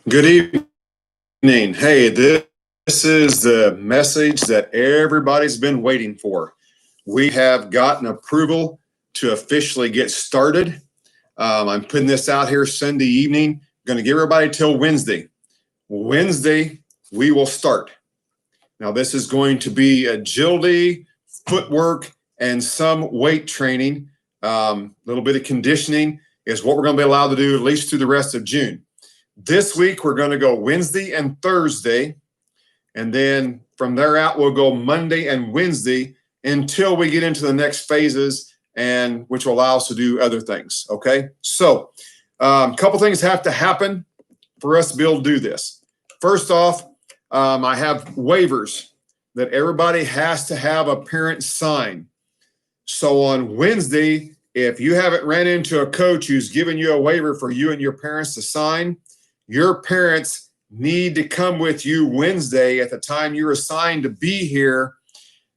Good evening. Hey, this is the message that everybody's been waiting for. We have gotten approval to officially get started. I'm putting this out here Sunday evening. Going to give everybody till Wednesday. Wednesday, we will start. Now, this is going to be agility, footwork, and some weight training. A little bit of conditioning is what we're going to be allowed to do at least through the rest of June. This week, we're going to go Wednesday and Thursday. And then from there out, we'll go Monday and Wednesday until we get into the next phases, and which will allow us to do other things. Okay. So a couple things have to happen for us to be able to do this. First off, I have waivers that everybody has to have a parent sign. So on Wednesday, if you haven't ran into a coach who's given you a waiver for you and your parents to sign, your parents need to come with you Wednesday at the time you're assigned to be here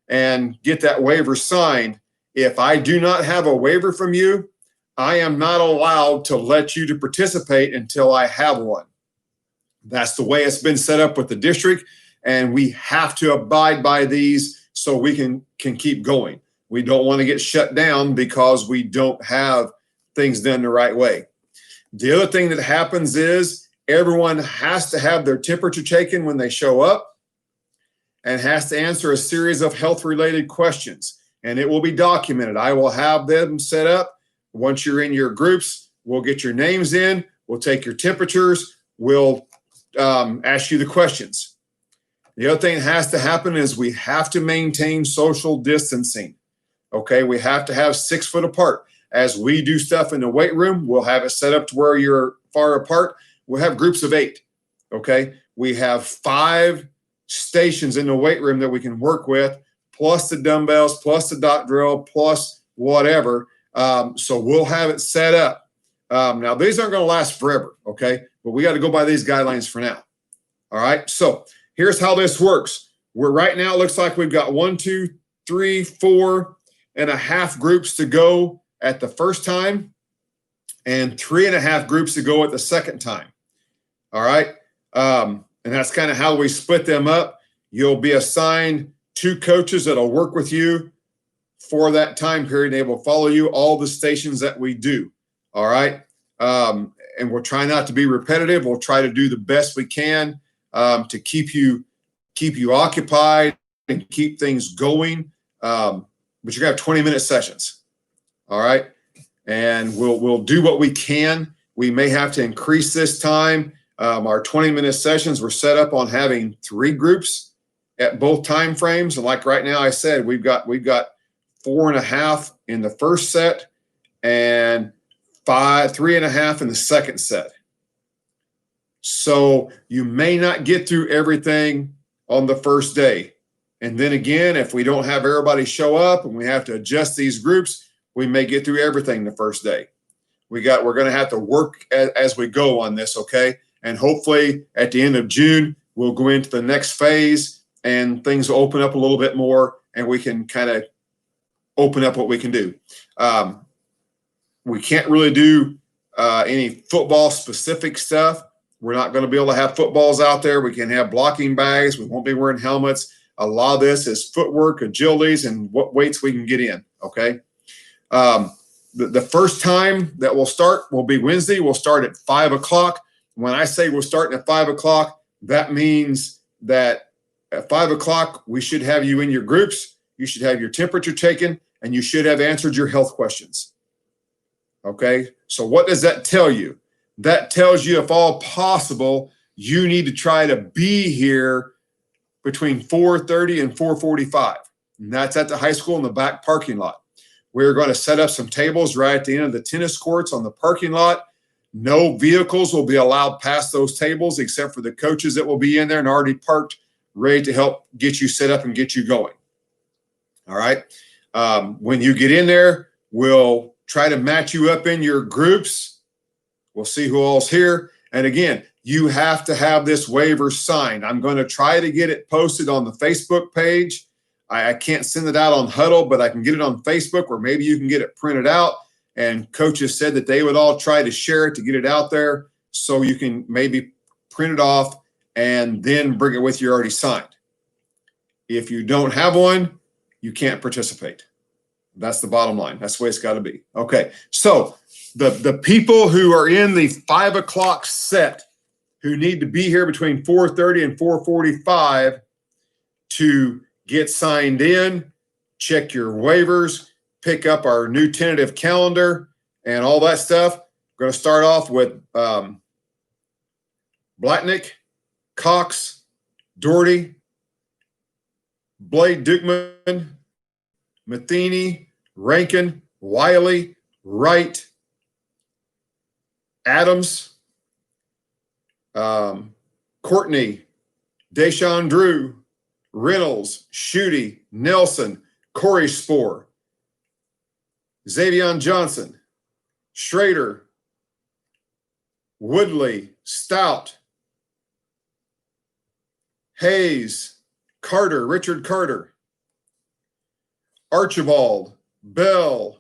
and get that waiver signed. If I do not have a waiver from you, I am not allowed to let you to participate until I have one. That's the way it's been set up with the district, and we have to abide by these so we can keep going. We don't want to get shut down because we don't have things done the right way. The other thing that happens is everyone has to have their temperature taken when they show up and has to answer a series of health-related questions, and it will be documented. I will have them set up. Once you're in your groups, we'll get your names in, we'll take your temperatures, we'll ask you the questions. The other thing that has to happen is we have to maintain social distancing. Okay, we have to have 6 foot apart. As we do stuff in the weight room, we'll have it set up to where you're far apart. We'll have groups of 8. Okay, we have 5 stations in the weight room that we can work with, plus the dumbbells, plus the dot drill, plus whatever. So we'll have it set up. Now, these aren't going to last forever, okay? But we got to go by these guidelines for now. All right, so here's how this works. We're right now, it looks like we've got 1, 2, 3, 4.5 groups to go at the first time and 3.5 groups to go at the second time. All right, and that's kind of how we split them up. You'll be assigned 2 coaches that'll work with you for that time period. They will follow you all the stations that we do. All right, and we'll try not to be repetitive. We'll try to do the best we can to keep you occupied and keep things going. But you're gonna have 20-minute sessions. All right, and we'll do what we can. We may have to increase this time. Our 20-minute sessions were set up on having 3 groups at both time frames, and like right now, I said we've got 4.5 in the first set and 3.5 in the second set. So you may not get through everything on the first day, and then again, if we don't have everybody show up and we have to adjust these groups, we may get through everything the first day. We're going to have to work as we go on this, okay? And hopefully at the end of June, we'll go into the next phase and things will open up a little bit more and we can kind of open up what we can do. We can't really do any football specific stuff. We're not going to be able to have footballs out there. We can have blocking bags. We won't be wearing helmets. A lot of this is footwork, agilities, and what weights we can get in, okay? The first time that we'll start will be Wednesday. We'll start at 5 o'clock. When I say we're starting at 5 o'clock, that means that at 5 o'clock, we should have you in your groups. You should have your temperature taken, and you should have answered your health questions. Okay, so what does that tell you? That tells you, if all possible, you need to try to be here between 4:30 and 4:45. And that's at the high school in the back parking lot. We're going to set up some tables right at the end of the tennis courts on the parking lot. No vehicles will be allowed past those tables except for the coaches that will be in there and already parked, ready to help get you set up and get you going. All right. When you get in there, we'll try to match you up in your groups. We'll see who all's here. And again, you have to have this waiver signed. I'm going to try to get it posted on the Facebook page. I can't send it out on Huddle, but I can get it on Facebook, or maybe you can get it printed out. And coaches said that they would all try to share it to get it out there so you can maybe print it off, and then bring it with you already signed. If you don't have one, you can't participate. That's the bottom line. That's the way it's got to be. Okay, so the people who are in the 5 o'clock set who need to be here between 4:30 and 4:45 to get signed in, check your waivers, pick up our new tentative calendar and all that stuff. We're going to start off with Blatnick, Cox, Doherty, Blade Dukeman, Matheny, Rankin, Wiley, Wright, Adams, Courtney, Deshaun Drew, Reynolds, Schutte, Nelson, Corey Spohr, Xavion Johnson, Schrader, Woodley, Stout, Hayes, Carter, Richard Carter, Archibald, Bell,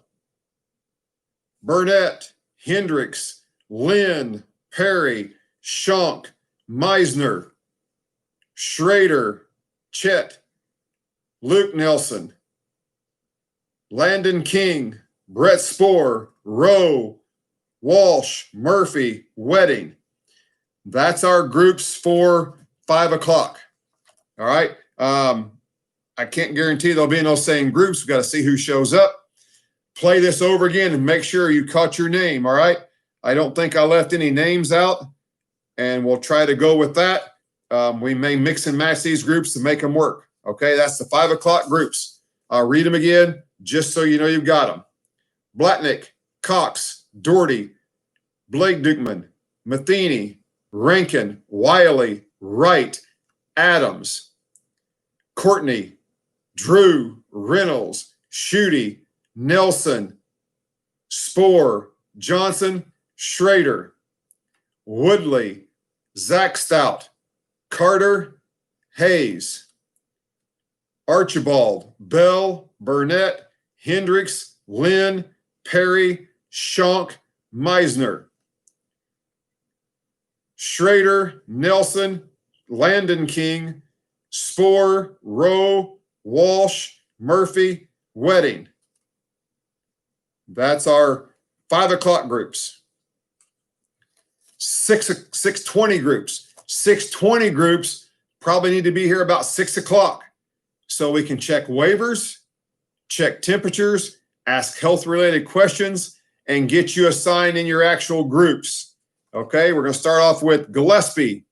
Burnett, Hendricks, Lynn, Perry, Schonk, Meisner, Schrader, Chet, Luke Nelson, Landon King, Brett Spohr, Rowe, Walsh, Murphy, Wedding. That's our groups for 5 o'clock. All right. I can't guarantee there'll be no same groups. We've got to see who shows up. Play this over again and make sure you caught your name. All right. I don't think I left any names out, and we'll try to go with that. We may mix and match these groups to make them work. Okay. That's the 5 o'clock groups. I'll read them again just so you know you've got them. Blatnick, Cox, Doherty, Blake Dukeman, Matheny, Rankin, Wiley, Wright, Adams, Courtney, Drew, Reynolds, Schutte, Nelson, Spohr, Johnson, Schrader, Woodley, Zach Stout, Carter, Hayes, Archibald, Bell, Burnett, Hendricks, Lynn, Perry, Schonk, Meisner, Schrader, Nelson, Landon King, Spohr, Rowe, Walsh, Murphy, Wedding. That's our 5 o'clock groups. 6:20 groups. 6:20 groups probably need to be here about 6 o'clock so we can check waivers, check temperatures, ask health-related questions, and get you assigned in your actual groups. Okay, we're going to start off with Gillespie,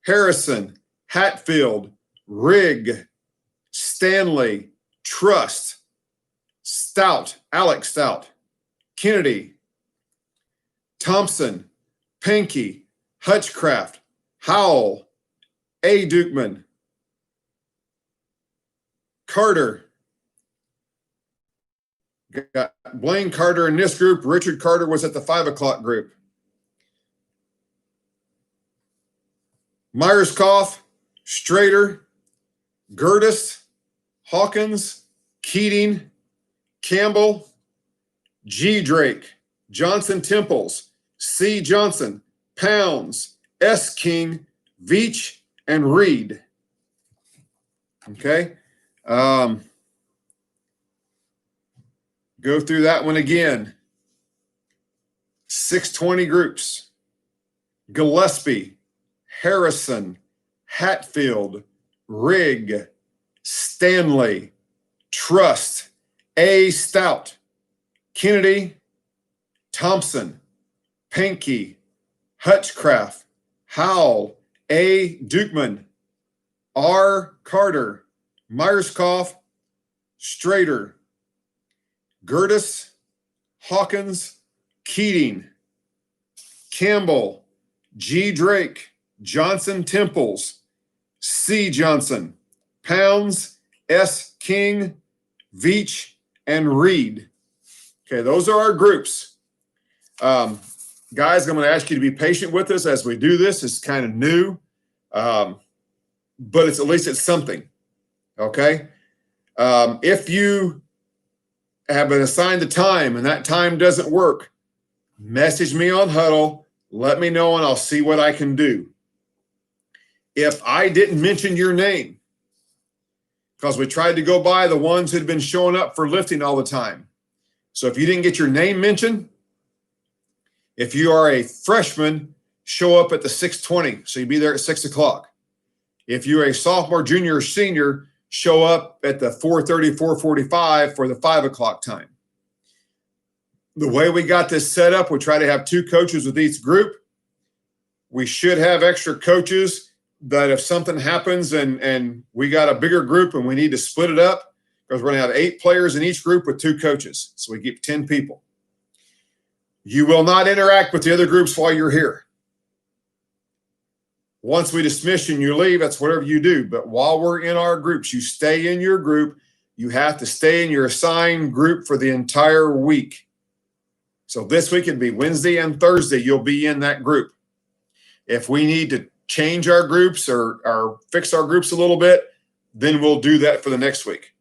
Harrison, Hatfield, Rigg, Stanley, Trust, Stout, Alex Stout, Kennedy, Thompson, Pankey, Hutchcraft, Howell, A. Dukeman, Carter. Got Blaine Carter in this group. Richard Carter was at the 5 o'clock group. Myerscough, Strader, Gertis, Hawkins, Keating, Campbell, G. Drake, Johnson Temples, C. Johnson, Pounds, S. King, Veach, and Reed. Okay. Go through that one again. 6:20 groups. Gillespie, Harrison, Hatfield, Rigg, Stanley, Trust, A. Stout, Kennedy, Thompson, Pankey, Hutchcraft, Howell, A. Dukeman, R. Carter, Myerscough, Strader, Gertis, Hawkins, Keating, Campbell, G. Drake, Johnson Temples, C. Johnson, Pounds, S. King, Veach, and Reed. Okay, those are our groups. Guys, I'm going to ask you to be patient with us as we do this. It's kind of new, but at least it's something. Okay? If you have been assigned the time and that time doesn't work, message me on Huddle. Let me know and I'll see what I can do. If I didn't mention your name, because we tried to go by the ones that had been showing up for lifting all the time. So if you didn't get your name mentioned, if you are a freshman, show up at the 6:20. So you'd be there at 6 o'clock. If you're a sophomore, junior, or senior, show up at the 4:30, 4:45 for the 5 o'clock time. The way we got this set up, we try to have 2 coaches with each group. We should have extra coaches that if something happens and we got a bigger group and we need to split it up, because we're going to have 8 players in each group with 2 coaches. So we keep 10 people. You will not interact with the other groups while you're here. Once we dismiss you and you leave, that's whatever you do. But while we're in our groups, you stay in your group. You have to stay in your assigned group for the entire week. So this week it'd be Wednesday and Thursday. You'll be in that group. If we need to change our groups or fix our groups a little bit, then we'll do that for the next week.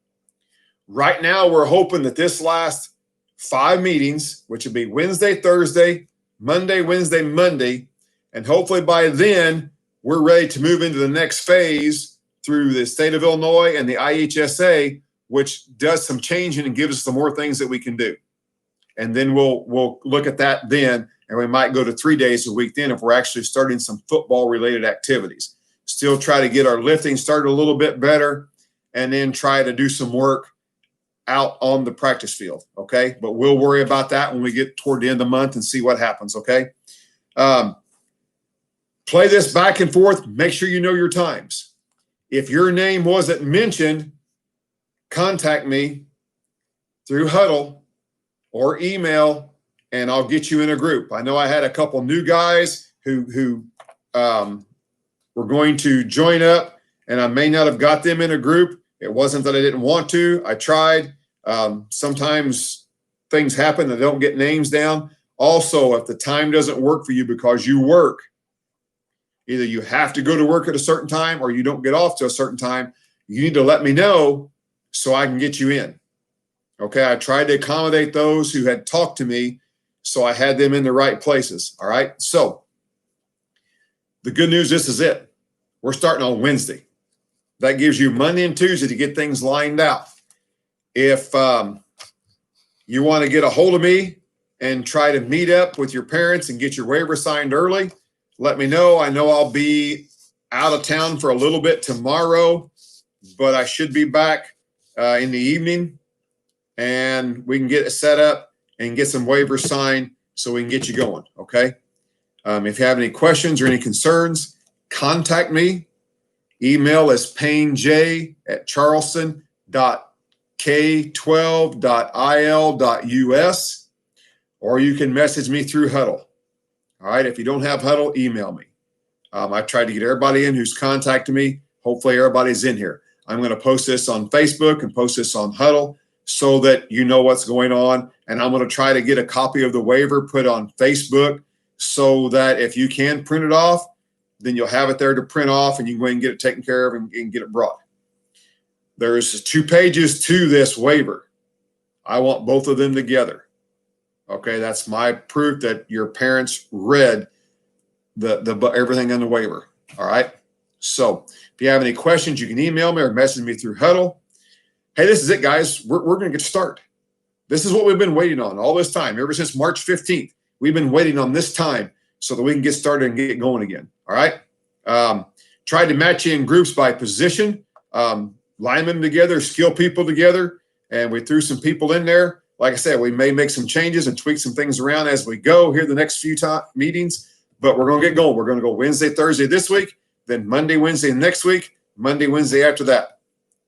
Right now, we're hoping that this last 5 meetings, which would be Wednesday, Thursday, Monday, Wednesday, Monday, and hopefully by then we're ready to move into the next phase through the state of Illinois and the IHSA, which does some changing and gives us some more things that we can do. And then we'll look at that then, and we might go to 3 days a week then if we're actually starting some football-related activities. Still try to get our lifting started a little bit better, and then try to do some work out on the practice field, okay? But we'll worry about that when we get toward the end of the month and see what happens, okay? Play this back and forth. Make sure you know your times. If your name wasn't mentioned, contact me through Huddle or email, and I'll get you in a group. I know I had a couple new guys who were going to join up, and I may not have got them in a group. It wasn't that I didn't want to. I tried. Sometimes things happen that don't get names down. Also, if the time doesn't work for you because you work, either you have to go to work at a certain time or you don't get off to a certain time, you need to let me know so I can get you in. Okay, I tried to accommodate those who had talked to me, so I had them in the right places. All right, so the good news, this is it. We're starting on Wednesday. That gives you Monday and Tuesday to get things lined out. If you want to get a hold of me and try to meet up with your parents and get your waiver signed early, let me know. I know I'll be out of town for a little bit tomorrow, but I should be back in the evening, and we can get it set up and get some waivers signed so we can get you going, okay? If you have any questions or any concerns, contact me. Email is paynej@charleston.k12.il.us, or you can message me through Huddle. All right, if you don't have Huddle, email me. I tried to get everybody in who's contacted me. Hopefully everybody's in here. I'm going to post this on Facebook and post this on Huddle so that you know what's going on. And I'm going to try to get a copy of the waiver put on Facebook so that if you can print it off, then you'll have it there to print off and you can go ahead and get it taken care of and get it brought. There's 2 pages to this waiver. I want both of them together. Okay, that's my proof that your parents read the everything on the waiver. All right. So if you have any questions, you can email me or message me through Huddle. Hey, this is it, guys. We're going to get started. This is what we've been waiting on all this time. Ever since March 15th, we've been waiting on this time so that we can get started and get going again. All right. Tried to match you in groups by position, linemen together, skill people together, and we threw some people in there. Like I said, we may make some changes and tweak some things around as we go here the next few meetings, but we're going to get going. We're going to go Wednesday, Thursday this week, then Monday, Wednesday next week, Monday, Wednesday after that.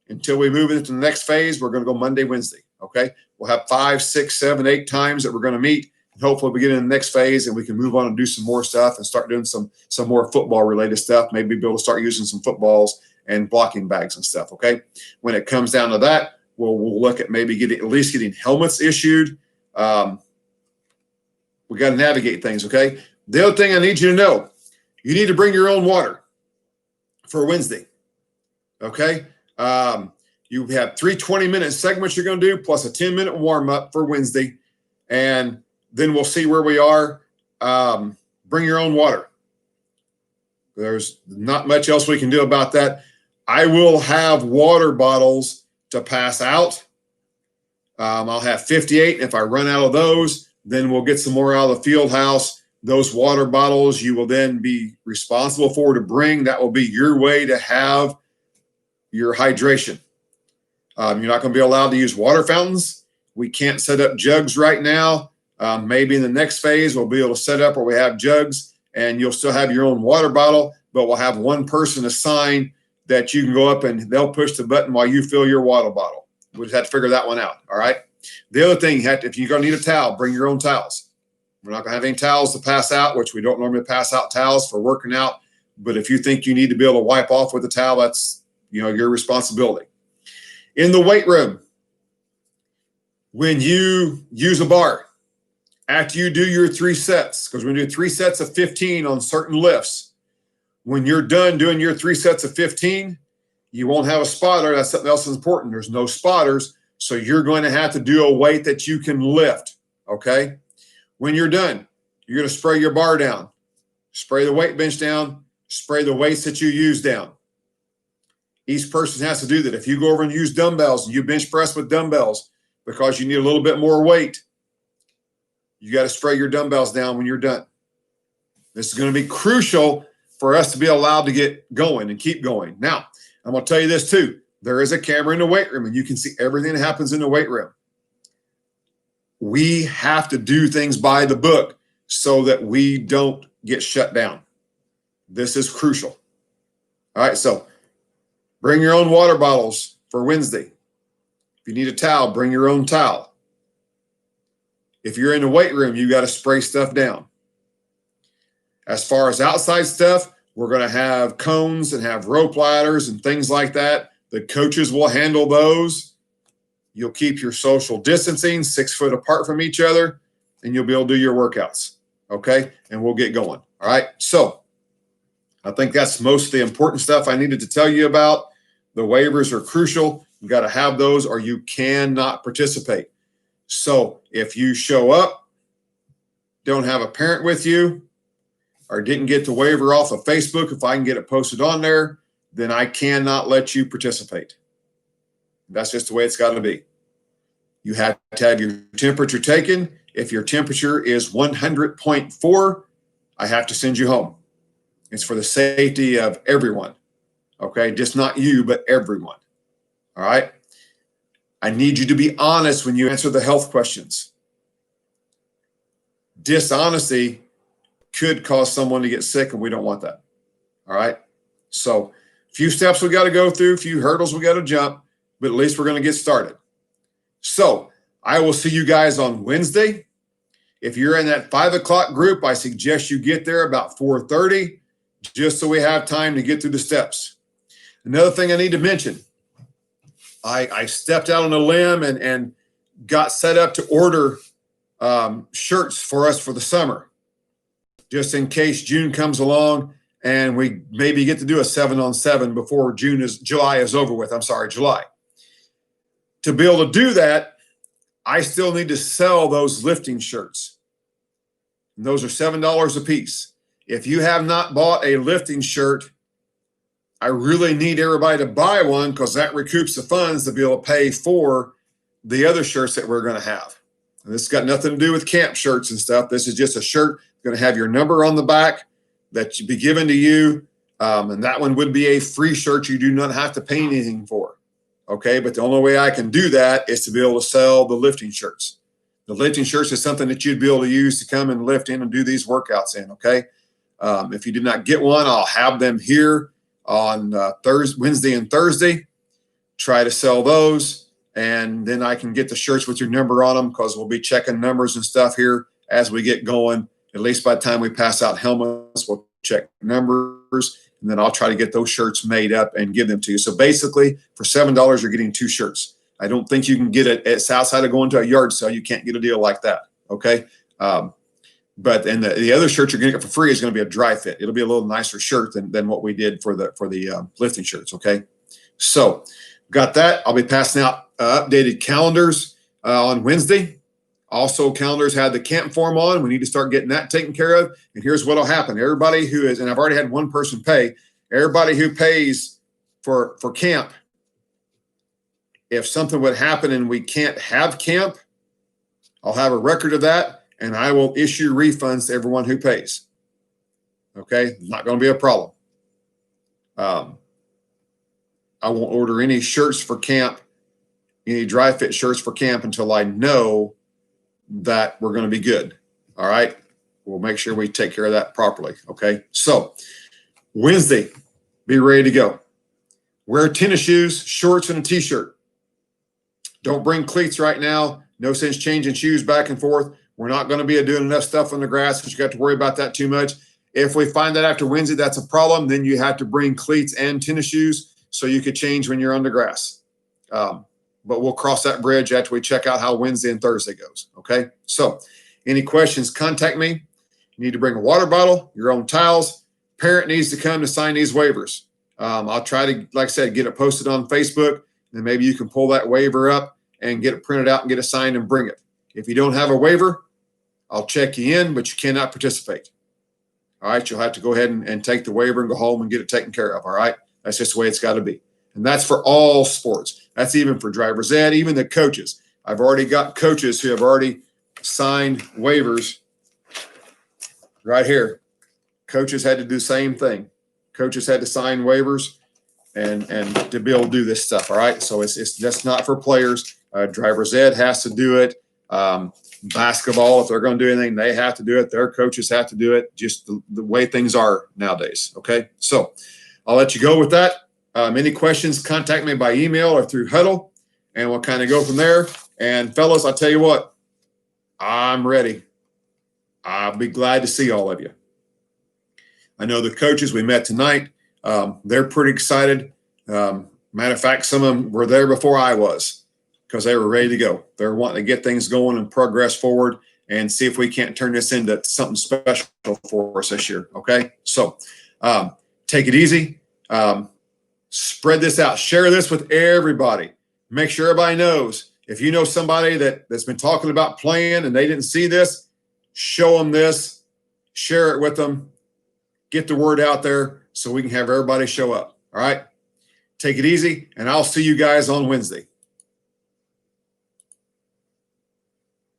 Until we move into the next phase, we're going to go Monday, Wednesday. Okay. We'll have 5, 6, 7, 8 times that we're going to meet. And hopefully we get in the next phase and we can move on and do some more stuff and start doing some more football related stuff. Maybe be able to start using some footballs and blocking bags and stuff. Okay. When it comes down to that, we'll look at maybe at least getting helmets issued. We got to navigate things. Okay. The other thing I need you to know, you need to bring your own water for Wednesday. Okay. You have 3 20-minute segments you're going to do plus a 10-minute warm up for Wednesday. And then we'll see where we are. Bring your own water. There's not much else we can do about that. I will have water bottles to pass out. I'll have 58. If I run out of those, then we'll get some more out of the field house. Those water bottles you will then be responsible for to bring. That will be your way to have your hydration. You're not going to be allowed to use water fountains. We can't set up jugs right now. Maybe in the next phase, we'll be able to set up where we have jugs and you'll still have your own water bottle, but we'll have one person assigned that you can go up and they'll push the button while you fill your water bottle. We'll just have to figure that one out. All right. The other thing, if you're going to need a towel, bring your own towels. We're not going to have any towels to pass out, which we don't normally pass out towels for working out. But if you think you need to be able to wipe off with a towel, that's, your responsibility. In the weight room, when you use a bar, after you do your 3 sets, because we're going to do 3 sets of 15 on certain lifts, when you're done doing your 3 sets of 15, you won't have a spotter. That's something else that's important. There's no spotters, so you're going to have to do a weight that you can lift, okay? When you're done, you're going to spray your bar down, spray the weight bench down, spray the weights that you use down. Each person has to do that. If you go over and use dumbbells and you bench press with dumbbells because you need a little bit more weight, you got to spray your dumbbells down when you're done. This is going to be crucial for us to be allowed to get going and keep going. Now, I'm going to tell you this too. There is a camera in the weight room and you can see everything that happens in the weight room. We have to do things by the book so that we don't get shut down. This is crucial. All right, so bring your own water bottles for Wednesday. If you need a towel, bring your own towel. If you're in the weight room, you got to spray stuff down. As far as outside stuff, we're going to have cones and have rope ladders and things like that. The coaches will handle those. You'll keep your social distancing 6 foot apart from each other, and you'll be able to do your workouts. Okay? And we'll get going. All right? So I think that's most of the important stuff I needed to tell you about. The waivers are crucial. You got to have those or you cannot participate. So if you show up, don't have a parent with you, or didn't get the waiver off of Facebook, if I can get it posted on there, then I cannot let you participate. That's just the way it's got to be. You have to have your temperature taken. If your temperature is 100.4, I have to send you home. It's for the safety of everyone. Okay, just not you, but everyone. All right. I need you to be honest when you answer the health questions. Dishonesty could cause someone to get sick, and we don't want that. All right. So a few steps we got to go through, a few hurdles we got to jump, but at least we're going to get started. So I will see you guys on Wednesday. If you're in that 5 o'clock group, I suggest you get there about 4:30, just so we have time to get through the steps. Another thing I need to mention, I stepped out on a limb and got set up to order shirts for us for the summer, just in case June comes along and we maybe get to do a 7-on-7 before July is over with. I'm sorry, July. To be able to do that, I still need to sell those lifting shirts. And those are $7 a piece. If you have not bought a lifting shirt, I really need everybody to buy one because that recoups the funds to be able to pay for the other shirts that we're going to have. And this has got nothing to do with camp shirts and stuff. This is just a shirt going to have your number on the back that should be given to you. And that one would be a free shirt you do not have to pay anything for. Okay, but the only way I can do that is to be able to sell the lifting shirts. The lifting shirts is something that you'd be able to use to come and lift in and do these workouts in, okay? If you did not get one, I'll have them here on Wednesday and Thursday. Try to sell those, and then I can get the shirts with your number on them because we'll be checking numbers and stuff here as we get going. At least by the time we pass out helmets, we'll check numbers, and then I'll try to get those shirts made up and give them to you. So basically, for $7, you're getting 2 shirts. I don't think you can get it. It's outside of going to a yard sale. You can't get a deal like that, okay? But and the other shirt you're going to get for free is going to be a dry fit. It'll be a little nicer shirt than what we did for the lifting shirts, okay? So got that. I'll be passing out updated calendars on Wednesday. Also, calendars had the camp form on. We need to start getting that taken care of. And here's what'll happen. Everybody who is, and I've already had one person pay, everybody who pays for camp, if something would happen and we can't have camp, I'll have a record of that and I will issue refunds to everyone who pays. Okay, not going to be a problem. I won't order any shirts for camp, any dry fit shirts for camp until I know that we're going to be good. All right. We'll make sure we take care of that properly. Okay. So Wednesday, be ready to go. Wear tennis shoes, shorts, and a t-shirt. Don't bring cleats right now. No sense changing shoes back and forth. We're not going to be doing enough stuff on the grass because you got to worry about that too much. If we find that after Wednesday, that's a problem, then you have to bring cleats and tennis shoes so you could change when you're on the grass. But we'll cross that bridge after we check out how Wednesday and Thursday goes. Okay. So any questions, contact me. You need to bring a water bottle, your own towels. Parent needs to come to sign these waivers. I'll try to, like I said, get it posted on Facebook, and maybe you can pull that waiver up and get it printed out and get it signed and bring it. If you don't have a waiver, I'll check you in, but you cannot participate. All right. You'll have to go ahead and take the waiver and go home and get it taken care of. All right. That's just the way it's got to be. And that's for all sports. That's even for driver's ed, even the coaches. I've already got coaches who have already signed waivers right here. Coaches had to do the same thing. Coaches had to sign waivers and to be able to do this stuff. All right. So it's just not for players. Driver's ed has to do it. Basketball, if they're going to do anything, they have to do it. Their coaches have to do it. Just the way things are nowadays. Okay. So I'll let you go with that. Any questions, contact me by email or through Huddle, and we'll kind of go from there. And fellas, I'll tell you what, I'm ready. I'll be glad to see all of you. I know the coaches we met tonight, they're pretty excited. Matter of fact, some of them were there before I was because they were ready to go. They're wanting to get things going and progress forward and see if we can't turn this into something special for us this year. Okay. So take it easy. Spread this out. Share this with everybody. Make sure everybody knows. If you know somebody that's been talking about playing and they didn't see this, show them this. Share it with them. Get the word out there so we can have everybody show up. All right? Take it easy, and I'll see you guys on Wednesday.